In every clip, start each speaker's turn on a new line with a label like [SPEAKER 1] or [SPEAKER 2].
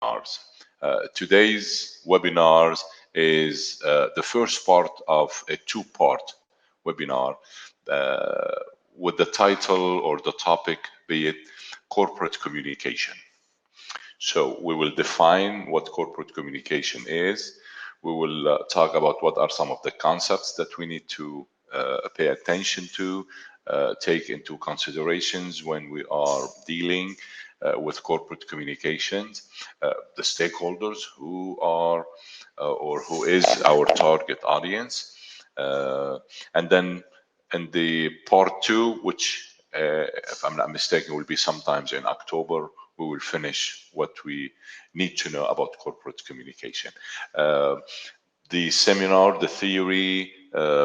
[SPEAKER 1] webinars. Today's webinars is the first part of a two-part webinar with the title or the topic, be it corporate communication. So we will define what corporate communication is. We will talk about what are some of the concepts that we need to pay attention to, take into considerations when we are dealing with corporate communications, the stakeholders who are or who is our target audience, and then in the part two, which if I'm not mistaken will be sometimes in October, we will finish what we need to know about corporate communication. The seminar, the theory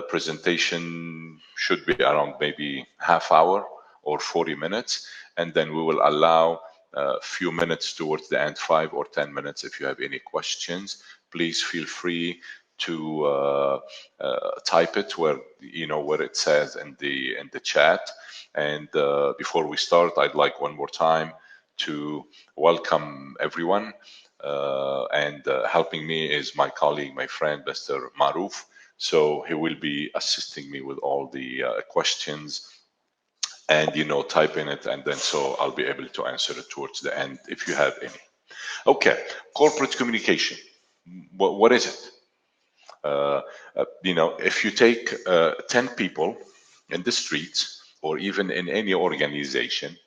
[SPEAKER 1] presentation should be around maybe half hour or 40 minutes, and then we will allow a few minutes towards the end, 5 or 10 minutes. If you have any questions, please feel free to type it where where it says in the chat. And before we start, I'd like one more time to welcome everyone. And helping me is my colleague, my friend, Mr. Maruf. So he will be assisting me with all the questions and, type in it. And then so I'll be able to answer it towards the end if you have any. Okay, corporate communication. What is it? If you take 10 people in the streets or even in any organization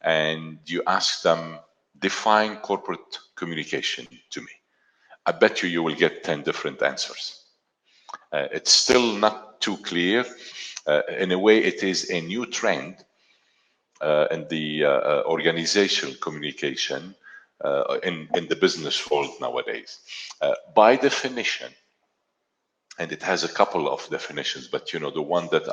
[SPEAKER 1] and you ask them, define corporate communication to me, I bet you will get 10 different answers. It's still not too clear. In a way, it is a new trend in the organizational communication in the business world nowadays. By definition, and it has a couple of definitions, but the one that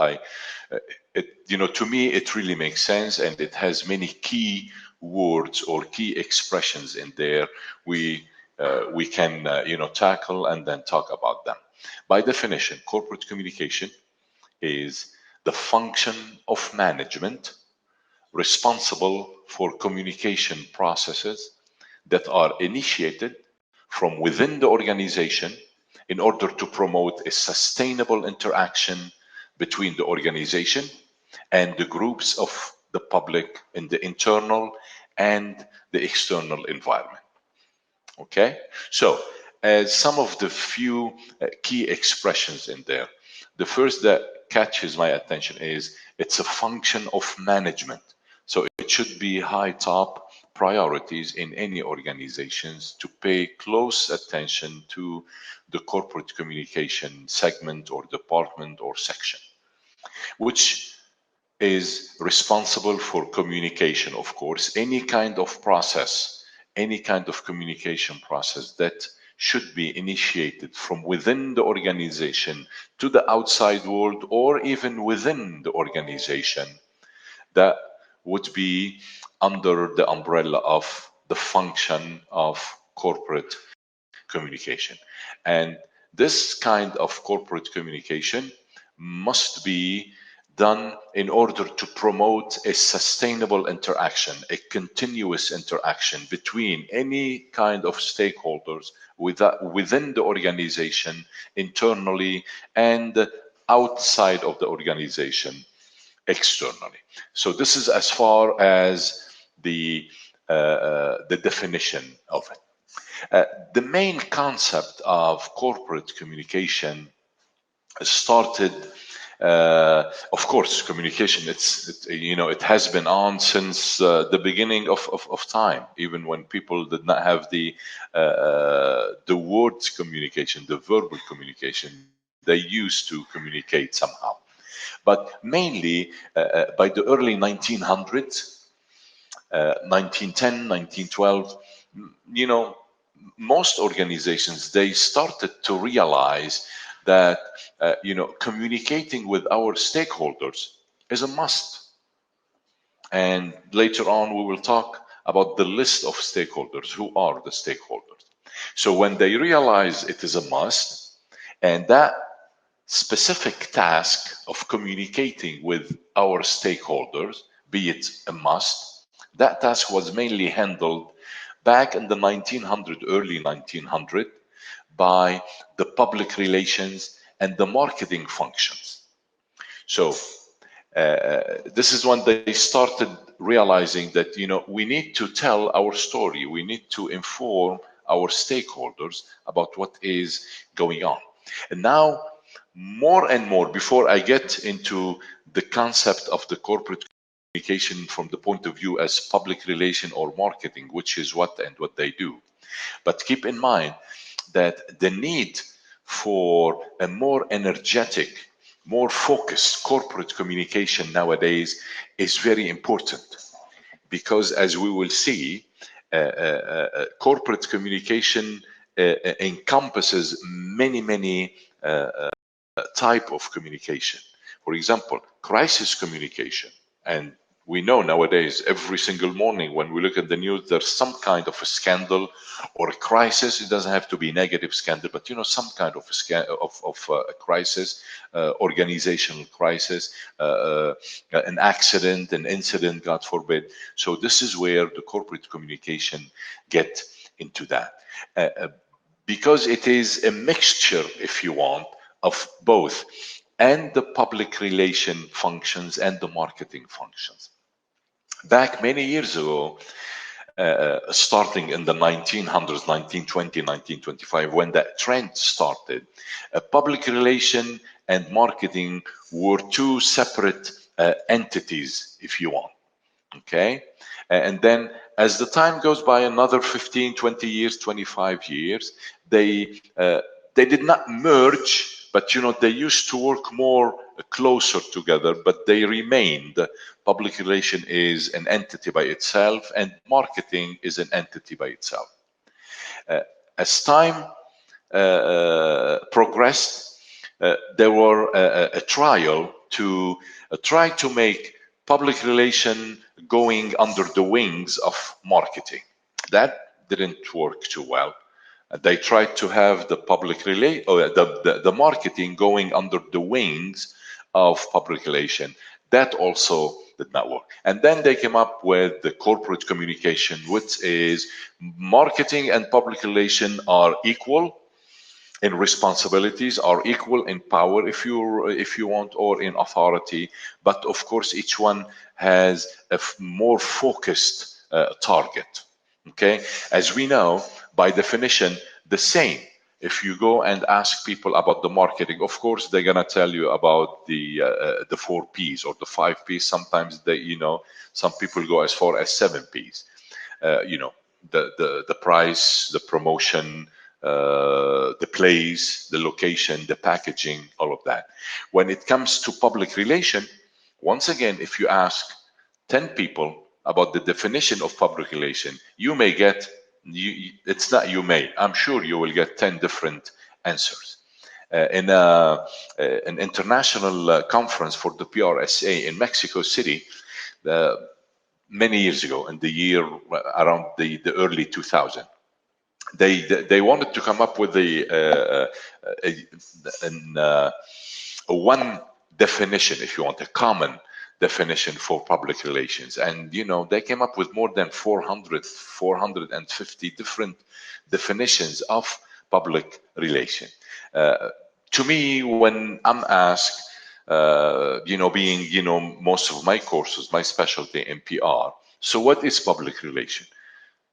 [SPEAKER 1] to me, it really makes sense, and it has many key words or key expressions in there. We can tackle and then talk about them. By definition, corporate communication is the function of management responsible for communication processes that are initiated from within the organization in order to promote a sustainable interaction between the organization and the groups of the public in the internal and the external environment. Okay, so as some of the few key expressions in there, the first that catches my attention is it's a function of management. So it should be high top priorities in any organizations to pay close attention to the corporate communication segment or department or section, which is responsible for communication, of course, any kind of process, any kind of communication process that should be initiated from within the organization to the outside world or even within the organization that would be under the umbrella of the function of corporate communication. And this kind of corporate communication must be done in order to promote a sustainable interaction, a continuous interaction between any kind of stakeholders within the organization, internally, and outside of the organization, externally. So this is as far as the definition of it. The main concept of corporate communication started, of course, communication. It has been on since the beginning of time. Even when people did not have the words communication, the verbal communication, they used to communicate somehow. But mainly by the early 1900s, 1910, 1912, most organizations, they started to realize that communicating with our stakeholders is a must. And later on, we will talk about the list of stakeholders. Who are the stakeholders? So when they realize it is a must, and that specific task of communicating with our stakeholders, be it a must, that task was mainly handled back in the 1900, early 1900, by the public relations and the marketing functions. So this is when they started realizing that, we need to tell our story. We need to inform our stakeholders about what is going on. And now, more and more, before I get into the concept of the corporate communication from the point of view as public relation or marketing, which is what they do. But keep in mind that the need for a more energetic, more focused corporate communication nowadays is very important, because as we will see, corporate communication encompasses many type of communication. For example, crisis communication. And we know nowadays, every single morning when we look at the news, there's some kind of a scandal or a crisis. It doesn't have to be a negative scandal, but some kind of a crisis, organizational crisis, an accident, an incident, God forbid. So this is where the corporate communication get into that. Because it is a mixture, if you want, of both, and the public relation functions and the marketing functions. Back many years ago, starting in the 1900s, 1920, 1925, when that trend started, public relation and marketing were two separate entities, if you want. Okay? And then as the time goes by, another 15, 20 years, 25 years, they did not merge, but they used to work more closer together, but they remained. Public relation is an entity by itself, and marketing is an entity by itself. As time progressed, there were a trial to try to make public relation going under the wings of marketing. That didn't work too well. They tried to have the the marketing going under the wings of public relation. That also did not work. And then they came up with the corporate communication, which is marketing and public relation are equal in responsibilities, are equal in power, if you want, or in authority. But of course, each one has a more focused target. Okay, as we know, by definition, the same. If you go and ask people about the marketing, of course they're gonna tell you about the 4 P's or the 5 P's. Sometimes some people go as far as 7 P's. The price, the promotion, the place, the location, the packaging, all of that. When it comes to public relation, once again, if you ask 10 people about the definition of public relation, you may get, it's not you may, I'm sure you will get 10 different answers. In an international conference for the PRSA in Mexico City, many years ago, in the year around the early 2000, they wanted to come up with a one definition, if you want, a common definition for public relations. And they came up with more than 450 different definitions of public relation. To me, when I'm asked, being most of my courses, my specialty in PR, so what is public relation?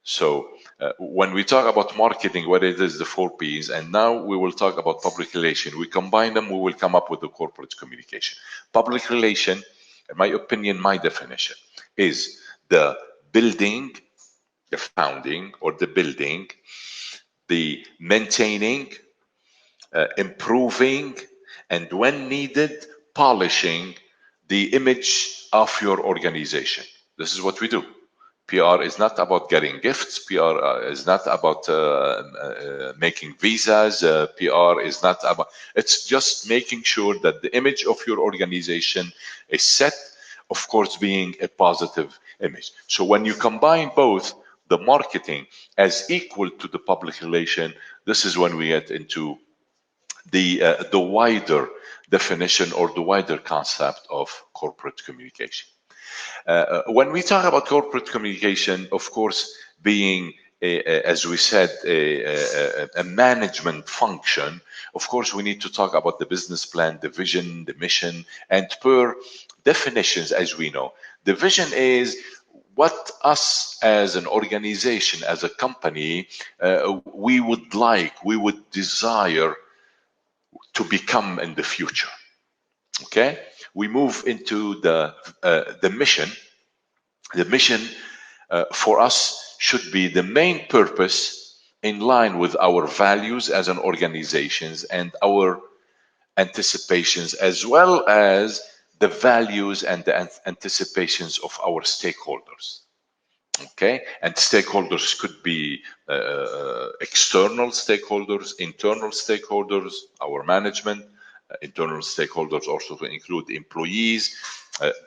[SPEAKER 1] So when we talk about marketing, what it is, the 4 P's, and now we will talk about public relation. We combine them, we will come up with the corporate communication. Public relation, in my opinion, my definition, is the building, the founding or the building, the maintaining, improving, and when needed, polishing the image of your organization. This is what we do. PR is not about getting gifts. PR is not about making visas. PR is not about, it's just making sure that the image of your organization is set, of course, being a positive image. So when you combine both the marketing as equal to the public relation, this is when we get into the wider definition or the wider concept of corporate communication. When we talk about corporate communication, of course, being as we said, a management function, of course, we need to talk about the business plan, the vision, the mission, and per definitions, as we know. The vision is what us as an organization, as a company, we would desire to become in the future. Okay, we move into the mission. The mission for us should be the main purpose in line with our values as an organization and our anticipations, as well as the values and the anticipations of our stakeholders. Okay, and stakeholders could be external stakeholders, internal stakeholders, our management. Internal stakeholders also to include employees,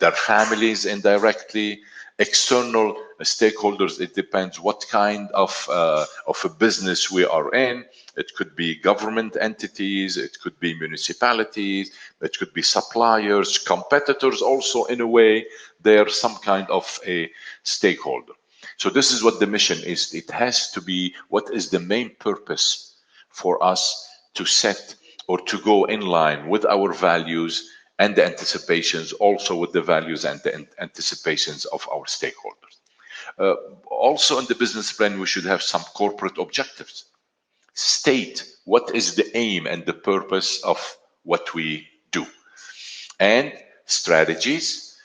[SPEAKER 1] their families indirectly. External stakeholders, it depends what kind of a business we are in. It could be government entities, it could be municipalities, it could be suppliers, competitors also in a way. They are some kind of a stakeholder. So this is what the mission is. It has to be what is the main purpose for us to set or to go in line with our values and the anticipations, also with the values and the anticipations of our stakeholders. Also in the business plan, we should have some corporate objectives. State what is the aim and the purpose of what we do. And strategies.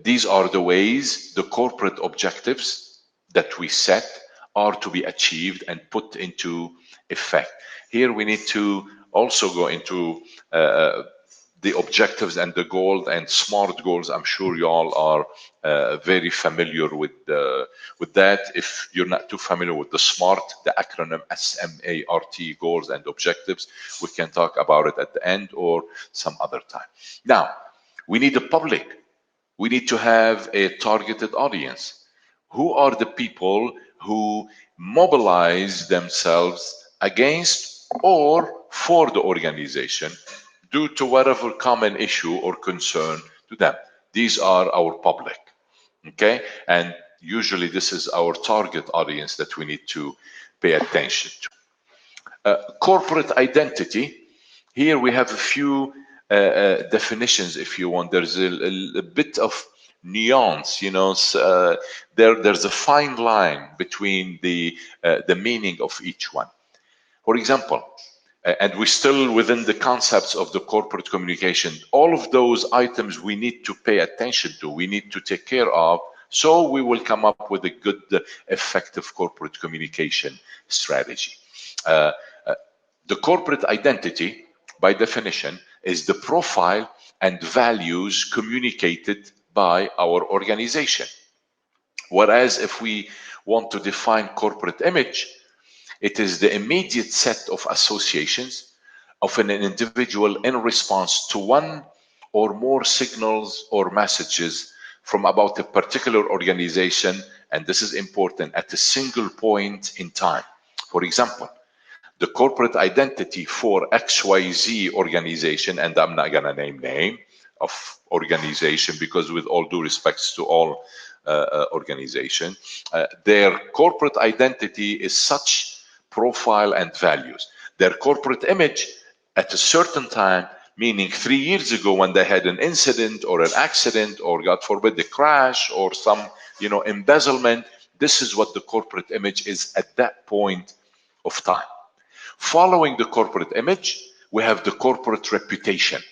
[SPEAKER 1] These are the ways the corporate objectives that we set are to be achieved and put into effect. Here we need to also go into the objectives and the goals and SMART goals. I'm sure you all are very familiar with that. If you're not too familiar with the SMART, the acronym SMART, goals and objectives, we can talk about it at the end or some other time. Now, we need the public. We need to have a targeted audience. Who are the people who mobilize themselves against or for the organization due to whatever common issue or concern to them? These are our public, okay? And usually this is our target audience that we need to pay attention to. Corporate identity. Here we have a few definitions, if you want. There's a bit of nuance, you know. There's a fine line between the meaning of each one. For example, and we're still within the concepts of the corporate communication. All of those items we need to pay attention to, we need to take care of, so we will come up with a good, effective corporate communication strategy. The corporate identity, by definition, is the profile and values communicated by our organization. Whereas if we want to define corporate image, it is the immediate set of associations of an individual in response to one or more signals or messages from about a particular organization, and this is important, at a single point in time. For example, the corporate identity for XYZ organization, and I'm not gonna name of organization because with all due respects to all organization, their corporate identity is such profile and values. Their corporate image at a certain time, meaning 3 years ago when they had an incident or an accident or God forbid a crash or some embezzlement, this is what the corporate image is at that point of time. Following the corporate image, we have the corporate reputation.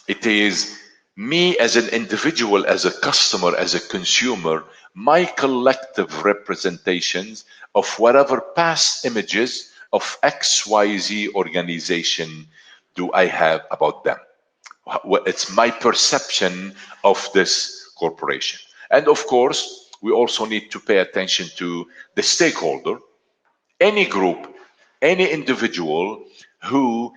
[SPEAKER 1] It is me as an individual, as a customer, as a consumer, my collective representations of whatever past images of XYZ organization do I have about them. It's my perception of this corporation. And of course, we also need to pay attention to the stakeholder, any group, any individual who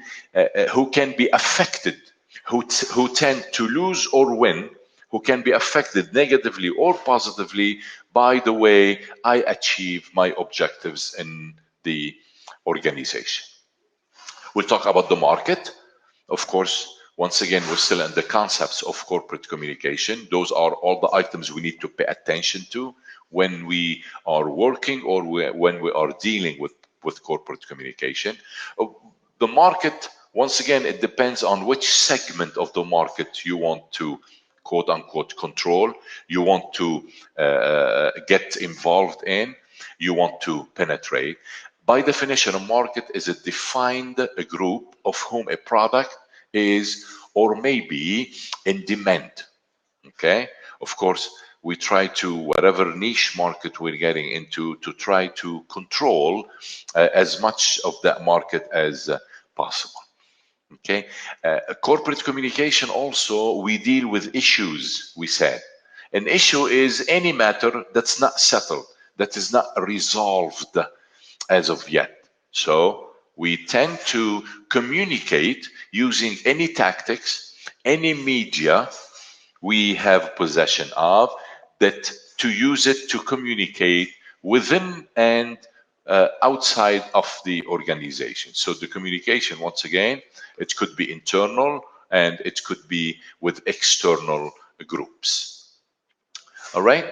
[SPEAKER 1] can be affected, who tend to lose or win, who can be affected negatively or positively by the way I achieve my objectives in the organization. We'll talk about the market. Of course, Once again, we're still in the concepts of corporate communication. Those are all the items we need to pay attention to when we are working or when we are dealing with corporate communication. The market, once again, it depends on which segment of the market you want to quote unquote control, you want to get involved in, you want to penetrate. By definition, a market is a defined group of whom a product is or may be in demand. Okay, of course, we try to, whatever niche market we're getting into, to try to control as much of that market as possible. Okay, corporate communication also, we deal with issues, we said. An issue is any matter that's not settled, that is not resolved as of yet. So we tend to communicate using any tactics, any media we have possession of, that to use it to communicate within and outside of the organization. So the communication, once again, it could be internal and it could be with external groups. All right.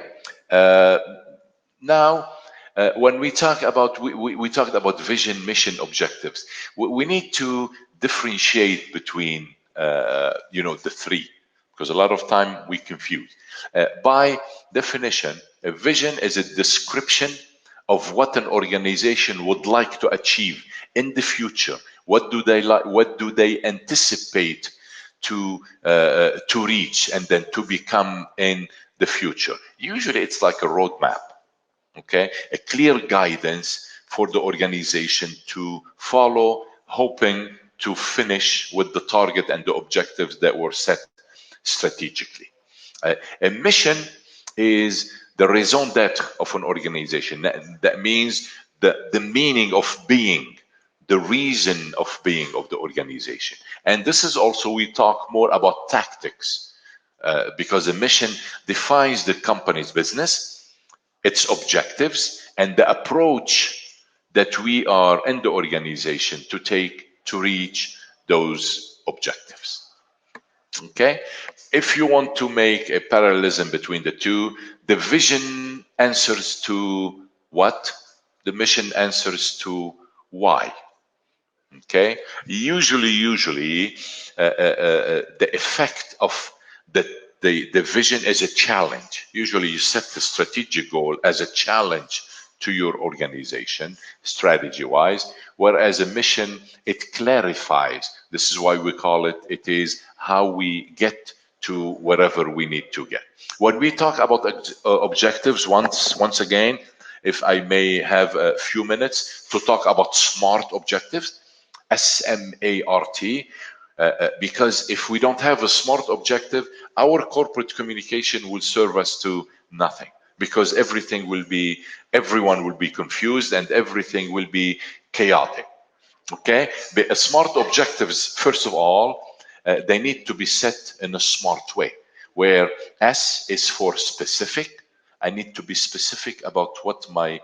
[SPEAKER 1] Now, when we talk about, we talked about vision, mission, objectives. We need to differentiate between, the three, because a lot of time we confuse. By definition, a vision is a description of what an organization would like to achieve in the future. What do they like? What do they anticipate to reach and then to become in the future? Usually, it's like a roadmap. Okay, a clear guidance for the organization to follow, hoping to finish with the target and the objectives that were set strategically. A mission is the raison d'etre of an organization. That means the meaning of being, the reason of being of the organization. And this is also, we talk more about tactics, because a mission defines the company's business, its objectives, and the approach that we are in the organization to take to reach those objectives. Okay, if you want to make a parallelism between the two, the vision answers to what? The mission answers to why. Okay, usually the effect of the vision is a challenge. Usually you set the strategic goal as a challenge to your organization, strategy-wise, whereas a mission, it clarifies. This is why we call it, it is how we get to wherever we need to get. When we talk about objectives, once again, if I may have a few minutes to talk about SMART objectives, SMART, because if we don't have a SMART objective, our corporate communication will serve us to nothing, because everyone will be confused and everything will be chaotic. Okay, but SMART objectives, first of all, they need to be set in a smart way, where S is for specific. I need to be specific about what my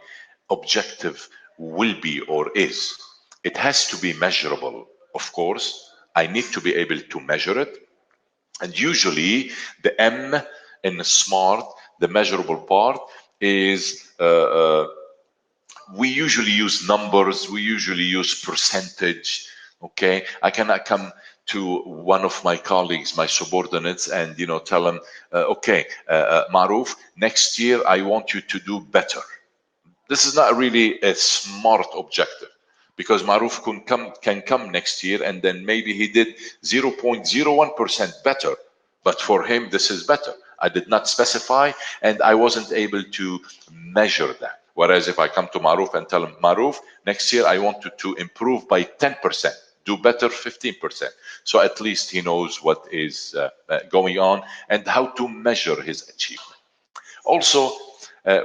[SPEAKER 1] objective will be or is. It has to be measurable, of course. I need to be able to measure it. And usually the M in SMART, the measurable part, is we usually use numbers, we usually use percentage. Okay, I cannot come to one of my colleagues, my subordinates, and tell them, okay, Maruf, next year I want you to do better. This is not really a SMART objective, because Maruf can come next year and then maybe he did 0.01% better, but for him this is better. I did not specify and I wasn't able to measure that. Whereas if I come to Maruf and tell him, Maruf, next year I want you to improve by 10%, do better 15%. So at least he knows what is going on and how to measure his achievement. Also,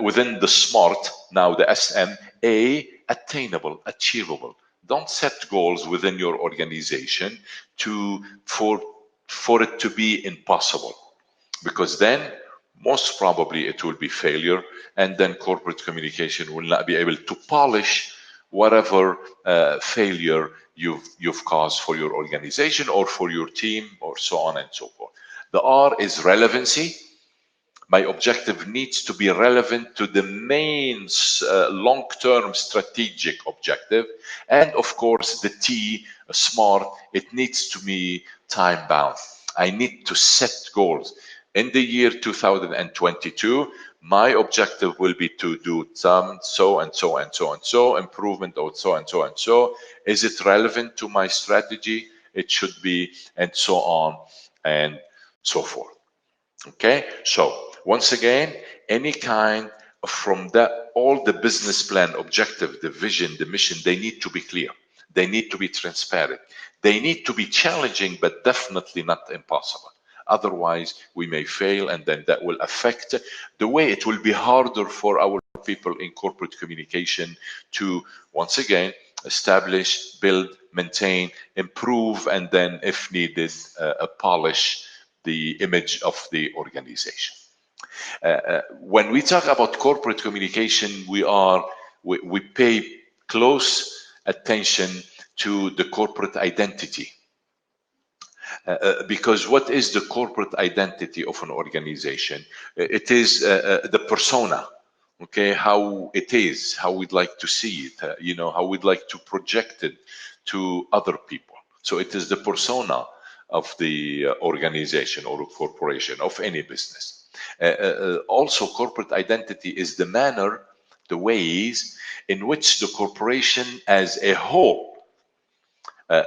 [SPEAKER 1] within the SMART, now the SM, A, attainable, achievable. Don't set goals within your organization for it to be impossible, because then most probably it will be failure, and then corporate communication will not be able to polish whatever failure you've caused for your organization or for your team, or so on and so forth. The R is relevancy. My objective needs to be relevant to the main long-term strategic objective. And of course, the T, smart, it needs to be time-bound. I need to set goals. In the year 2022, my objective will be to do some so and so and so and so improvement of so and so and so. Is it relevant to my strategy? It should be, and so on and so forth. Okay, so once again, any kind from that, all the business plan, objective, the vision, the mission, they need to be clear. They need to be transparent. They need to be challenging, but definitely not impossible. Otherwise, we may fail, and then that will affect the way it will be harder for our people in corporate communication to, once again, establish, build, maintain, improve, and then, if needed, polish the image of the organization. When we talk about corporate communication, we pay close attention to the corporate identity. Because what is the corporate identity of an organization? It is the persona, okay, how it is, how we'd like to see it, how we'd like to project it to other people. So it is the persona of the organization or corporation, of any business. Also, corporate identity is the manner, the ways in which the corporation as a whole,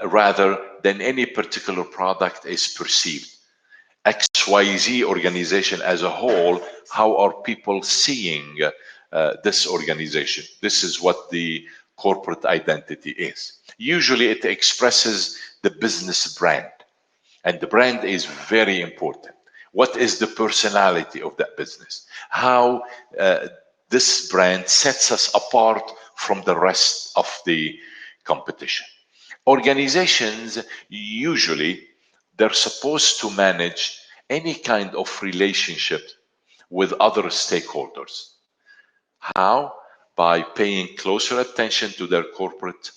[SPEAKER 1] rather than any particular product, is perceived. XYZ organization as a whole, how are people seeing this organization? This is what the corporate identity is. Usually it expresses the business brand, and the brand is very important. What is the personality of that business? How this brand sets us apart from the rest of the competition. Organizations, usually, they're supposed to manage any kind of relationship with other stakeholders. How? By paying closer attention to their corporate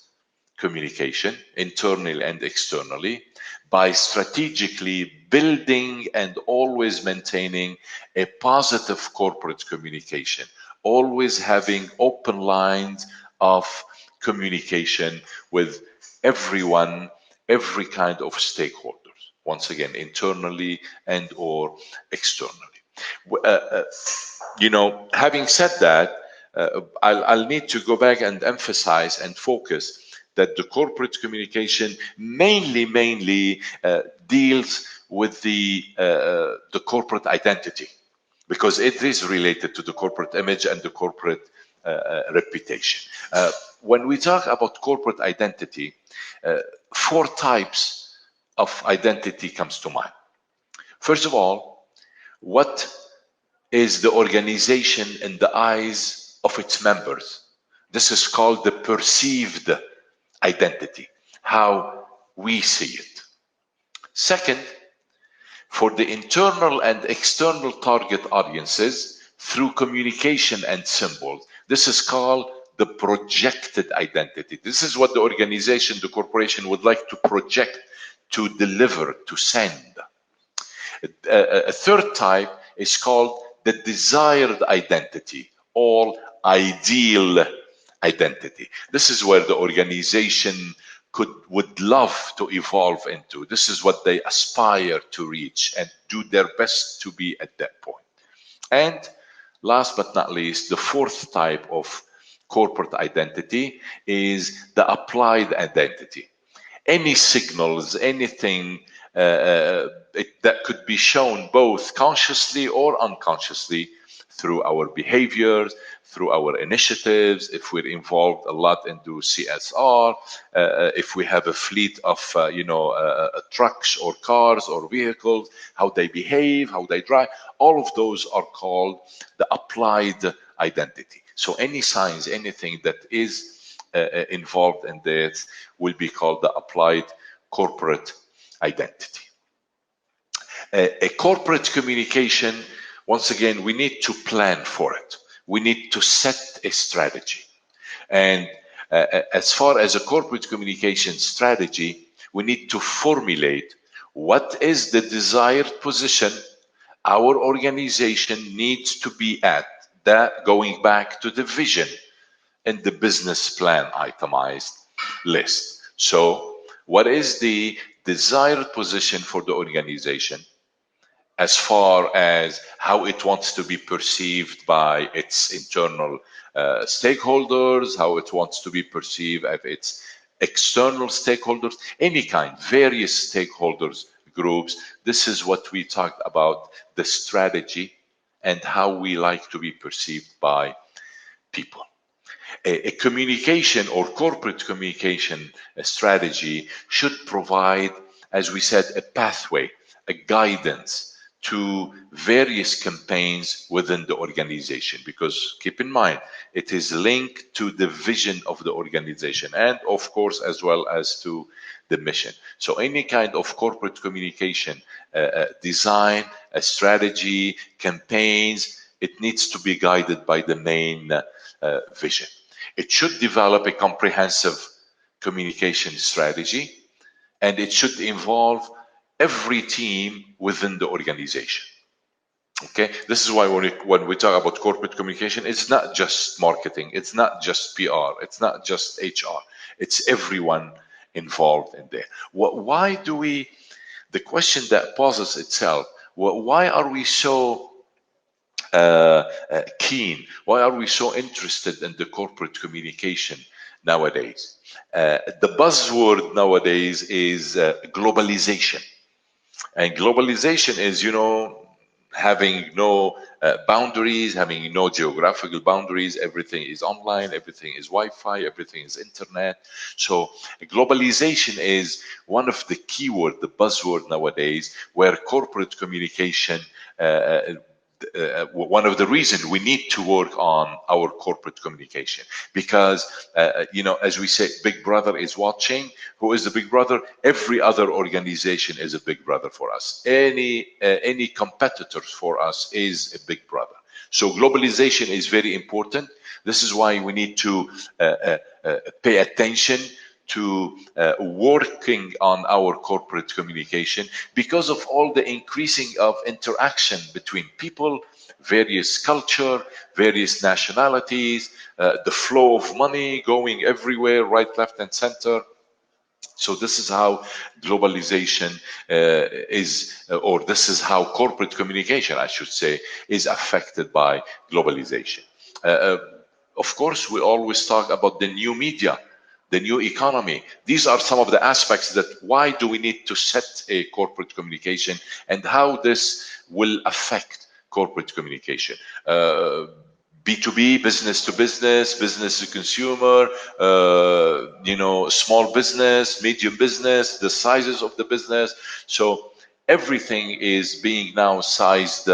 [SPEAKER 1] communication, internally and externally, by strategically building and always maintaining a positive corporate communication, always having open lines of communication with everyone, every kind of stakeholders, once again, internally and or externally. Having said that, I'll need to go back and emphasize and focus that the corporate communication mainly deals with the corporate identity, because it is related to the corporate image and the corporate reputation. When we talk about corporate identity, 4 types of identity comes to mind. First of all, what is the organization in the eyes of its members? This is called the perceived identity, how we see it. Second, for the internal and external target audiences, through communication and symbols, this is called the projected identity. This is what the organization, the corporation, would like to project, to deliver, to send. A third type is called the desired identity or ideal identity. This is where the organization would love to evolve into. This is what they aspire to reach and do their best to be at that point. And last but not least, the 4th type of corporate identity is the applied identity. Any signals, anything that could be shown both consciously or unconsciously through our behaviors, through our initiatives, if we're involved a lot into CSR, if we have a fleet of trucks or cars or vehicles, how they behave, how they drive, all of those are called the applied identity. So any signs, anything that is involved in this will be called the applied corporate identity. A corporate communication, once again, we need to plan for it. We need to set a strategy. And As far as a corporate communication strategy, we need to formulate what is the desired position our organization needs to be at, that going back to the vision and the business plan itemized list. So what is the desired position for the organization as far as how it wants to be perceived by its internal stakeholders, how it wants to be perceived of its external stakeholders, any kind, various stakeholders groups. This is what we talked about, the strategy and how we like to be perceived by people. A communication or corporate communication strategy should provide, as we said, a pathway, a guidance to various campaigns within the organization, because keep in mind, it is linked to the vision of the organization and of course as well as to the mission. So any kind of corporate communication design, a strategy, campaigns, it needs to be guided by the main vision. It should develop a comprehensive communication strategy, and it should involve every team within the organization. Okay, this is why when we talk about corporate communication, it's not just marketing, it's not just PR, it's not just HR, it's everyone involved in there. Why do we, the question that poses itself, why are we so keen? Why are we so interested in the corporate communication nowadays? The buzzword nowadays is globalization. And globalization is, having no boundaries, having no geographical boundaries. Everything is online, everything is Wi-Fi, everything is internet. So globalization is one of the keyword, the buzzword nowadays, where corporate communication one of the reasons we need to work on our corporate communication, because as we say, big brother is watching. Who is the big brother? Every other organization is a big brother for us. Any competitors for us is a big brother. So globalization is very important. This is why we need to pay attention to working on our corporate communication, because of all the increasing of interaction between people, various culture, various nationalities, the flow of money going everywhere, right, left, and center. So this is how globalization or this is how corporate communication, I should say, is affected by globalization. Of course, we always talk about the new media, the new economy. These are some of the aspects that why do we need to set a corporate communication and how this will affect corporate communication. B2B, business to business, business to consumer, small business, medium business, the sizes of the business. So everything is being now sized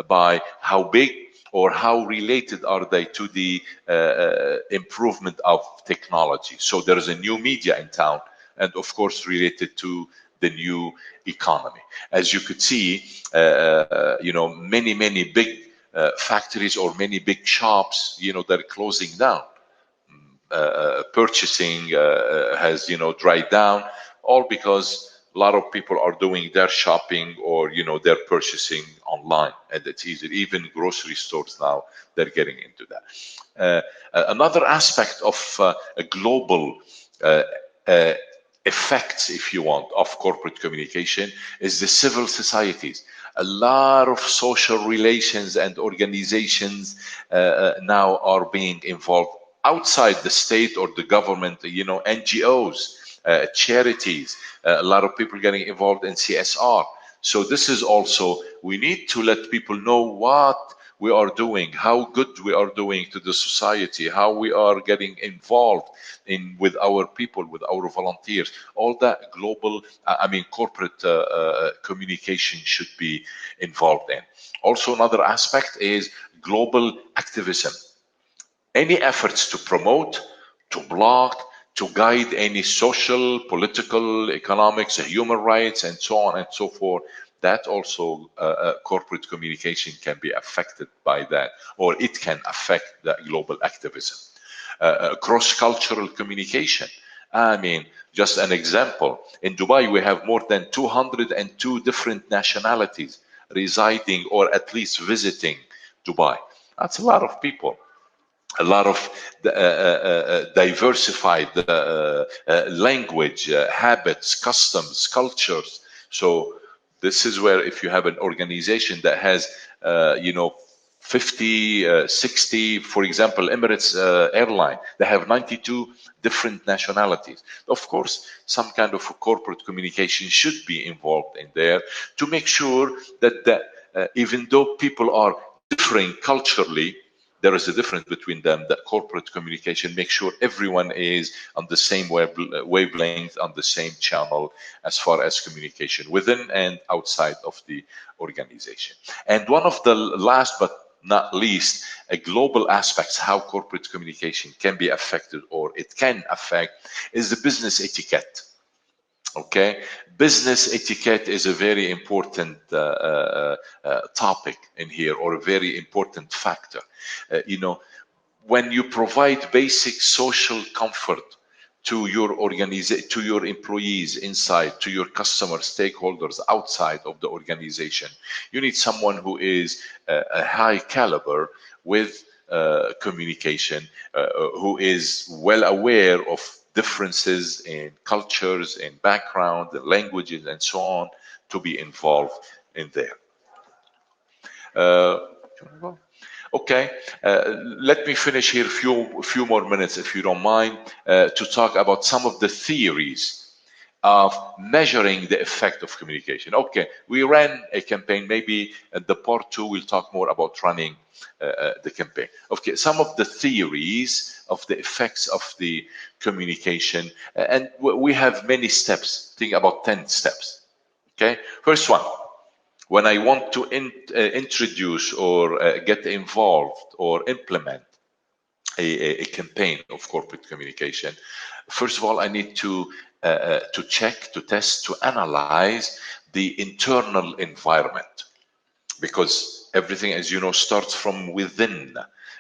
[SPEAKER 1] by how big or how related are they to the improvement of technology. So there is a new media in town, and of course related to the new economy. As you could see, many big factories or many big shops, they're closing down. Purchasing has, dried down, all because a lot of people are doing their shopping or, they're purchasing online, and it's easy. Even grocery stores now, they're getting into that. Another aspect of a global effects, if you want, of corporate communication is the civil societies. A lot of social relations and organizations now are being involved outside the state or the government, NGOs, charities, a lot of people getting involved in CSR. So this is also, we need to let people know what we are doing, how good we are doing to the society, how we are getting involved with our people, with our volunteers. All that global, corporate communication should be involved in. Also, another aspect is global activism. Any efforts to promote, to block, to guide any social, political, economics, human rights, and so on and so forth, that also corporate communication can be affected by that, or it can affect that global activism. cross-cultural communication. I mean, just an example, in Dubai, we have more than 202 different nationalities residing or at least visiting Dubai. That's a lot of people, a lot of diversified language, habits, customs, cultures. So this is where if you have an organization that has, 50, 60, for example, Emirates airline, they have 92 different nationalities. Of course, some kind of corporate communication should be involved in there to make sure that even though people are differing culturally, there is a difference between them. That corporate communication makes sure everyone is on the same wavelength, on the same channel as far as communication within and outside of the organization. And one of the last but not least, a global aspects how corporate communication can be affected or it can affect is the business etiquette. Okay, business etiquette is a very important topic in here, or a very important factor. When you provide basic social comfort to your organization, to your employees inside, to your customer stakeholders outside of the organization, you need someone who is a high caliber with communication, who is well aware of differences in cultures, in background, in languages, and so on, to be involved in there. Okay, let me finish here a few more minutes, if you don't mind, to talk about some of the theories of measuring the effect of communication. Okay, we ran a campaign. Maybe at the part 2, we'll talk more about running the campaign. Okay, some of the theories of the effects of the communication, and we have many steps. Think about 10 steps. Okay, first one. When I want to introduce or get involved or implement a campaign of corporate communication, first of all, I need to check, to test, to analyze the internal environment, because everything, as you know, starts from within.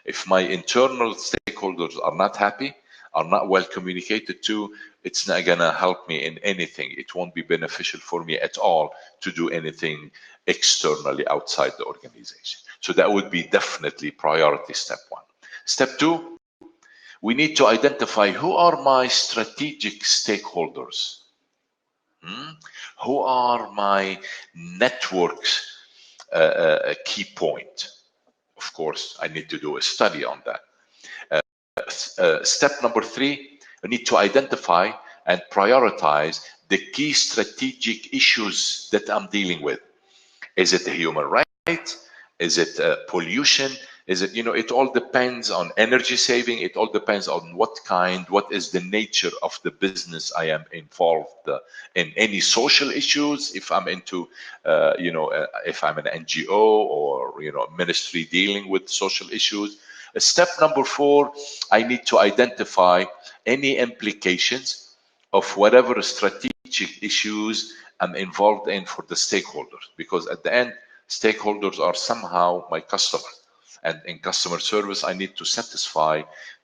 [SPEAKER 1] If my internal stakeholders are not happy, are not well communicated to, it's not gonna help me in anything. It won't be beneficial for me at all to do anything externally outside the organization. So that would be definitely priority step 1. Step 2, we need to identify who are my strategic stakeholders. Who are my networks a key point? Of course, I need to do a study on that. Step number 3, I need to identify and prioritize the key strategic issues that I'm dealing with. Is it the human right? Is it pollution? Is it, it all depends on energy saving. It all depends on what is the nature of the business I am involved in. Any social issues, if I'm into, if I'm an NGO or, ministry dealing with social issues. Step number 4, I need to identify any implications of whatever strategic issues I'm involved in for the stakeholders, because at the end, stakeholders are somehow my customers, and in customer service, I need to satisfy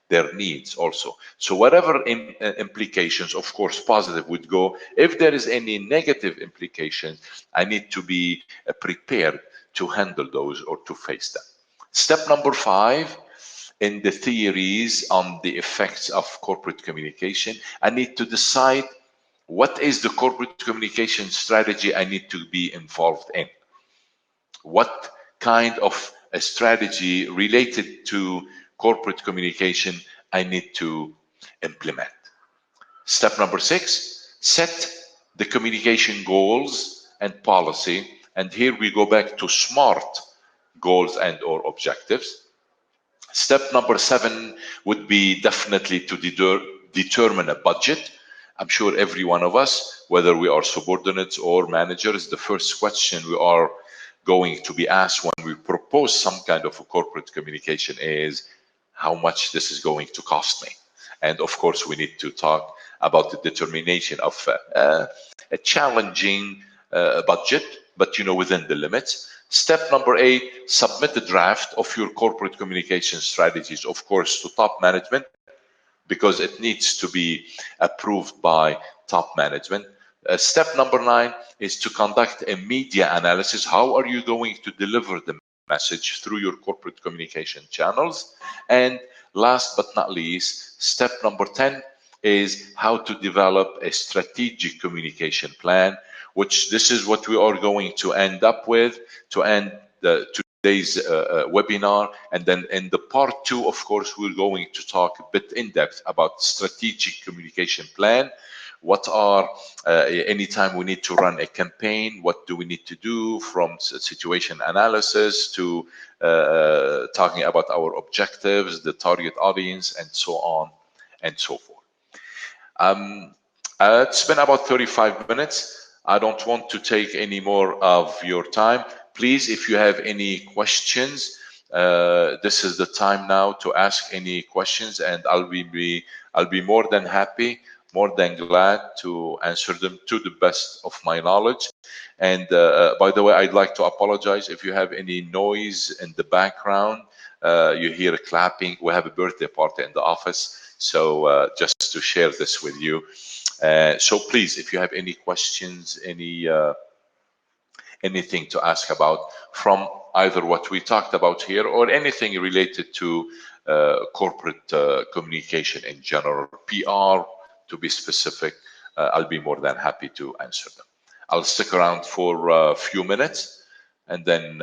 [SPEAKER 1] their needs also. So whatever implications, of course, positive would go. If there is any negative implications, I need to be prepared to handle those or to face them. Step number 5, in the theories on the effects of corporate communication, I need to decide what is the corporate communication strategy I need to be involved in. What kind of a strategy related to corporate communication I need to implement. Step number 6, set the communication goals and policy. And here we go back to SMART goals and or objectives. Step number 7 would be definitely to determine a budget. I'm sure every one of us, whether we are subordinates or managers, the first question we are going to be asked when we propose some kind of a corporate communication is, how much this is going to cost me? And of course, we need to talk about the determination of a challenging budget, but within the limits. Step number 8, submit the draft of your corporate communication strategies, of course, to top management. because it needs to be approved by top management. Step number 9 is to conduct a media analysis. How are you going to deliver the message through your corporate communication channels? And last but not least, step number 10 is how to develop a strategic communication plan, which this is what we are going to end up with to end today's webinar. And then in the part 2, of course, we're going to talk a bit in depth about strategic communication plan. What are, anytime we need to run a campaign, what do we need to do, from situation analysis to talking about our objectives, the target audience, and so on and so forth. It's been about 35 minutes. I don't want to take any more of your time. Please, if you have any questions, this is the time now to ask any questions, and I'll be more than happy, more than glad to answer them to the best of my knowledge. And by the way, I'd like to apologize if you have any noise in the background. You hear clapping. We have a birthday party in the office, so just to share this with you. So please, if you have any questions, anything to ask about from either what we talked about here or anything related to corporate communication in general, PR to be specific, I'll be more than happy to answer them. I'll stick around for a few minutes, and then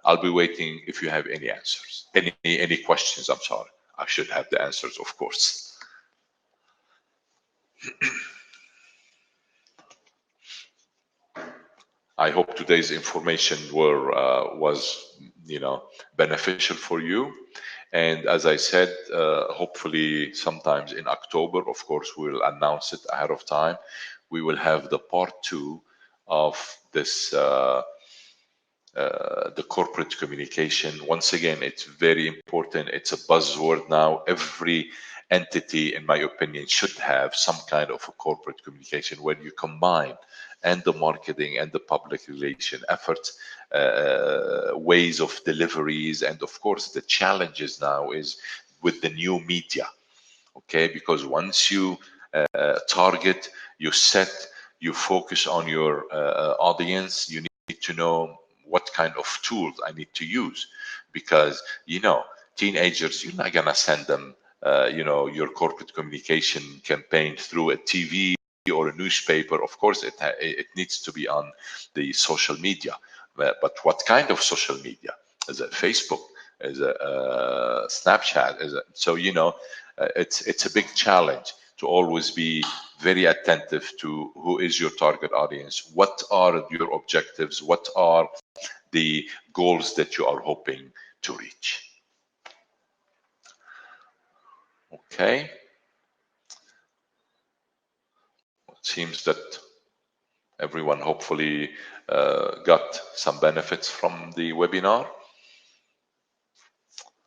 [SPEAKER 1] I'll be waiting if you have any answers, any questions. I'm sorry, I should have the answers, of course. I hope today's information was beneficial for you. And as I said, hopefully sometimes in October, of course, we'll announce it ahead of time. We will have the part 2 of this, the corporate communication. Once again, it's very important. It's a buzzword now. Every entity, in my opinion, should have some kind of a corporate communication where you combine and the marketing and the public relation efforts, ways of deliveries, and of course the challenges now is with the new media. Okay, because once you target, you set, you focus on your audience, you need to know what kind of tools I need to use, because teenagers, you're not gonna send them your corporate communication campaign through a TV or a newspaper. Of course, it needs to be on the social media, but what kind of social media? Is it Facebook? Is it Snapchat? Is it? So it's a big challenge to always be very attentive to who is your target audience, what are your objectives, what are the goals that you are hoping to reach. Okay. It seems that everyone hopefully got some benefits from the webinar.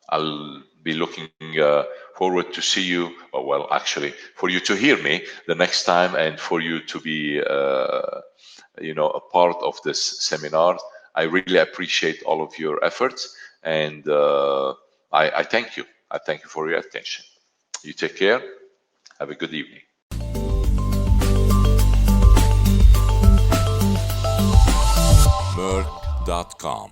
[SPEAKER 1] I'll be looking forward to see you, well, actually, for you to hear me the next time, and for you to be, a part of this seminar. I really appreciate all of your efforts, and I thank you. I thank you for your attention. You take care. Have a good evening. Meirc.com